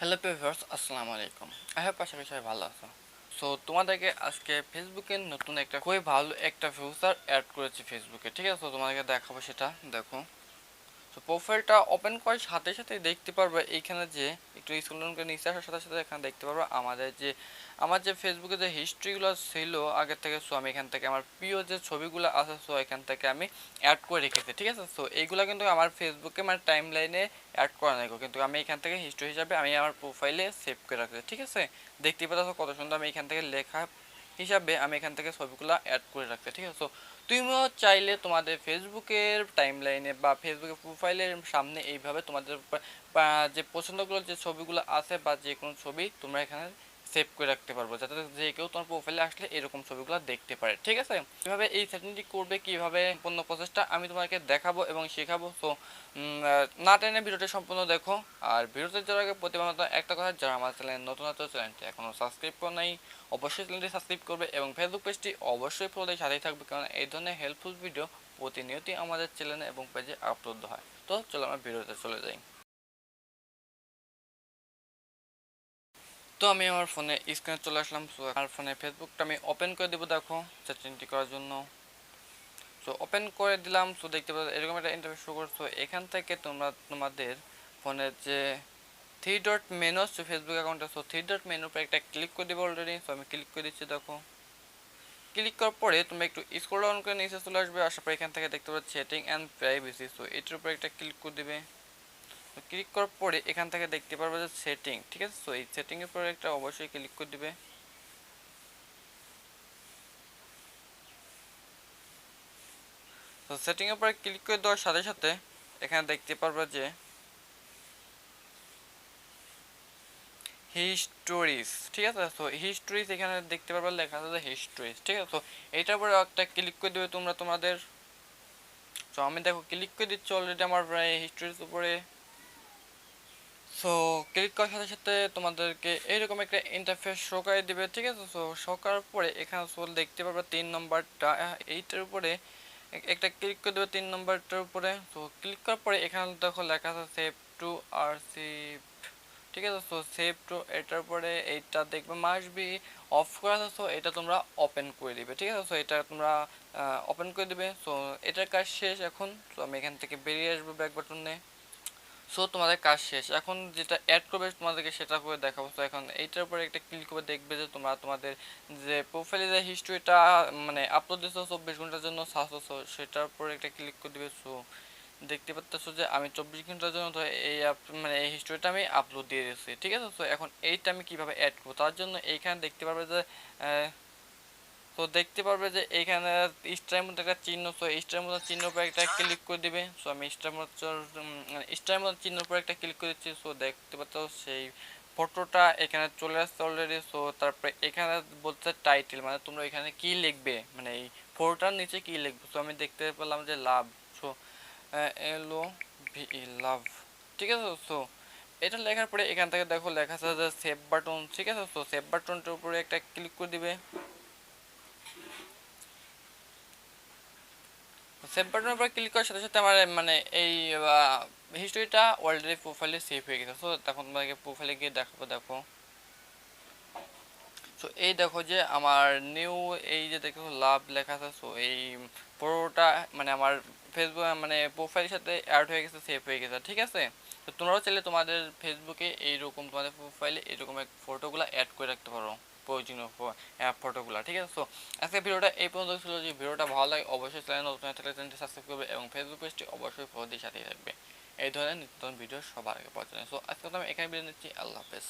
Hello viewers, আসসালামু আলাইকুম। I hope আশা করি সবাই ভালো আছো। সো তোমাদেরকে আজকে ফেসবুকে নতুন একটা খুবই ভালো একটা ফিচার অ্যাড করেছি ফেসবুকে, ঠিক আছে? তো তোমাদেরকে দেখাবো সেটা, দেখো। তো প্রোফাইলটা ওপেন করার সাথে সাথে দেখতে পারবে এইখানে যে একটু স্ক্রল ডাউন করে নিচে আসার সাথে সাথে এখানে দেখতে পারবে আমার যে ফেসবুকে যে হিস্ট্রিগুলো ছিল আগের থেকে। সো আমি এখান থেকে আমার প্রিয় যে ছবিগুলো আছে, সো এখান থেকে আমি অ্যাড করে রেখেছি, ঠিক আছে? সো এইগুলো কিন্তু আমার ফেসবুকে মানে টাইম লাইনে অ্যাড করা নাই, কিন্তু আমি এখান থেকে হিস্ট্রি হিসাবে আমি আমার প্রোফাইলে সেভ করে রাখছি, ঠিক আছে? দেখতে পাচ্ছ কত সুন্দর আমি এখান থেকে লেখা হিসাবে আমি এখান থেকে ছবিগুলো অ্যাড করে রাখছি, ঠিক আছে? তুমিও চাইলে তোমাদের ফেসবুকের টাইমলাইনে বা ফেসবুকের প্রোফাইলের সামনে এইভাবে তোমাদের যে পছন্দগুলো যে ছবিগুলো আছে বা যে কোনো ছবি তোমরা এখানে সেভ করে রাখতে পারবো, যাতে যে কেউ তোমার প্রোফাইলে আসলে এরকম ছবিগুলো দেখতে পারে, ঠিক আছে? কিভাবে এই সেটিংটি করবে, কিভাবে সম্পূর্ণ প্রসেসটা আমি তোমাকে দেখাবো এবং শেখাবো। সো না টেনে ভিডিওটি সম্পূর্ণ দেখো। আর ভিডিওতে যাওয়ার আগে প্রতিবার মতো একটা কথা, যারা আমার চ্যানেল নতুন আছে চ্যানেলটি এখনও সাবস্ক্রাইব করে নাই, অবশ্যই চ্যানেলটি সাবস্ক্রাইব করবে এবং ফেসবুক পেজটি অবশ্যই ফলো দিয়ে সাথেই থাকবে, কারণ এই ধরনের হেল্পফুল ভিডিও প্রতিনিয়তই আমাদের চ্যানেলে এবং পেজে আপলোড হয়। তো চলো আমরা ভিডিওতে চলে যাই। তো আমি আমার ফোনে স্ক্রিনে চলে আসলাম। সো আমার ফোনে ফেসবুকটা আমি ওপেন করে দেবো, দেখো, সেটিংটি করার জন্য। সো ওপেন করে দিলাম। সো দেখতে পাচ্ছ এরকম একটা ইন্টারফেস শো করছো। এখান থেকে তোমরা তোমাদের ফোনের যে থ্রি ডট মেনু আছে ফেসবুক অ্যাকাউন্টে, সো থ্রি ডট মেনুর উপর একটা ক্লিক করে দেবো অলরেডি। সো আমি ক্লিক করে দিচ্ছি, দেখো। ক্লিক করার পরে তুমি একটু স্ক্রল ডাউন করে নিচে চলে আসবে। আসার পর এখান থেকে দেখতে পাচ্ছ সেটিং অ্যান্ড প্রাইভেসি, সো এটার উপর একটা ক্লিক করে দিবে। ক্লিক করার পরে এখান থেকে দেখতে পারবে যে সেটিং, ঠিক আছে? সো এই সেটিং এর উপরে একটা অবশ্যই ক্লিক করে দিবে। তো সেটিং এর উপরে ক্লিক করে দেওয়ার সাথে সাথে এখানে দেখতে পারবে যে হিস্টোরিজ, ঠিক আছে? তো হিস্টোরিজ এখানে দেখতে পারবে লেখা আছে যে হিস্টোরিজ, ঠিক আছে? তো এইটার উপরে একটা ক্লিক করে দেবে তোমরা তোমাদের। তো আমি দেখো ক্লিক করে দিচ্ছি অলরেডি আমার হিস্টোরিজ উপরে। সো ক্লিক করার সাথে সাথে তোমাদেরকে এইরকম একটা ইন্টারফেস শো করে দিবে, ঠিক আছে? সো শো করার পরে এখানে দেখতে পারবে 3 নম্বরটা, এইটার উপরে একটা ক্লিক করে দেবে 3 নম্বরটার উপরে। তো ক্লিক করার পরে এখানে দেখো লেখা আছে সেভ টু আরসিভ, ঠিক আছে? সো সেভ টু এটার পরে এইটা দেখবে মাস্ট বি অফ করা আছে। সো এটা তোমরা ওপেন করে দিবে, ঠিক আছে? সো এটা তোমরা ওপেন করে দিবে। সো এটার কাজ শেষ এখন। তো আমি এখান থেকে বেরিয়ে আসবো ব্যাক বাটনে। সো তোমাদের কাজ শেষ। এখন যেটা অ্যাড করবে তোমাদেরকে সেটা করে দেখাবো। তো এখন এইটার উপরে একটা ক্লিক করে দেখবে যে তোমরা তোমাদের যে প্রোফাইলে যে হিস্ট্রিটা মানে আপলোড দিয়েছো 24 ঘন্টার জন্য সার্চ করছো, সেটার উপরে একটা ক্লিক করে দিবে। সো দেখতে পাচ্ছ যে আমি 24 ঘন্টার জন্য তো এই মানে এই হিস্ট্রিটা আমি আপলোড দিয়ে দিয়েছি, ঠিক আছে? তো এখন এইটা আমি কিভাবে অ্যাড করবো, তার জন্য এইখানে দেখতে পারবে যে তো দেখতে পারবে যে এইখানে স্টারের মধ্যে একটা চিহ্ন। সো স্টারের মধ্যে চিহ্ন উপরে একটা ক্লিক করে দিবে। সো আমি স্টারের মধ্যে চিহ্ন উপরে একটা ক্লিক করে দিচ্ছি। সো দেখতে পাচ্ছ সেই ফটোটা এখানে চলে আসছে অলরেডি। সো তারপরে এখানে বলছে টাইটেল, মানে তোমরা এখানে কি লিখবে, মানে এই ফটোটার নিচে কি লিখবে। সো আমি দেখতে পেলাম যে লাভ। সো LOVE লাভ, ঠিক আছে? সো এটা লেখার পরে এখান থেকে দেখো লেখা আছে যে সেভ বাটন, ঠিক আছে? সো সেভ বাটনটার উপরে একটা ক্লিক করে দিবে। সেভ বাটনের উপর ক্লিক করার সাথে সাথে আমার মানে এই হিস্টোরিটা অলরেডি প্রোফাইলে সেভ হয়ে গেছে। সো তখন তোমাকে প্রোফাইলে গিয়ে দেখাবো, দেখো। সো এই দেখো যে আমার নিউ এই যে দেখো লাভ লেখা আছে। সো এই পুরোটা মানে আমার ফেসবুক মানে প্রোফাইলের সাথে অ্যাড হয়ে গেছে, সেভ হয়ে গেছে, ঠিক আছে? তো তোমরাও চাইলে তোমাদের ফেসবুকে এইরকম তোমাদের প্রোফাইলে এরকম এক ফটোগুলো অ্যাড করে রাখতে পারো, প্রয়োজনীয় ফটোগুলো, ঠিক আছে? সো আজকে ভিডিওটা এই পর্যন্ত ছিল। যদি ভিডিওটা ভালো লাগে অবশ্যই চ্যানেল নতুন থাকলে চ্যানেলটি সাবস্ক্রাইব করবে এবং ফেসবুক পেজটি অবশ্যই ফলো দিয়ে সাথেই থাকবে এই ধরনের নিত্য নতুন ভিডিও সবার আগে পাওয়ার জন্য। সো আজকে তো আমি এখানে বিদায় নিচ্ছি। আল্লাহ হাফেজ।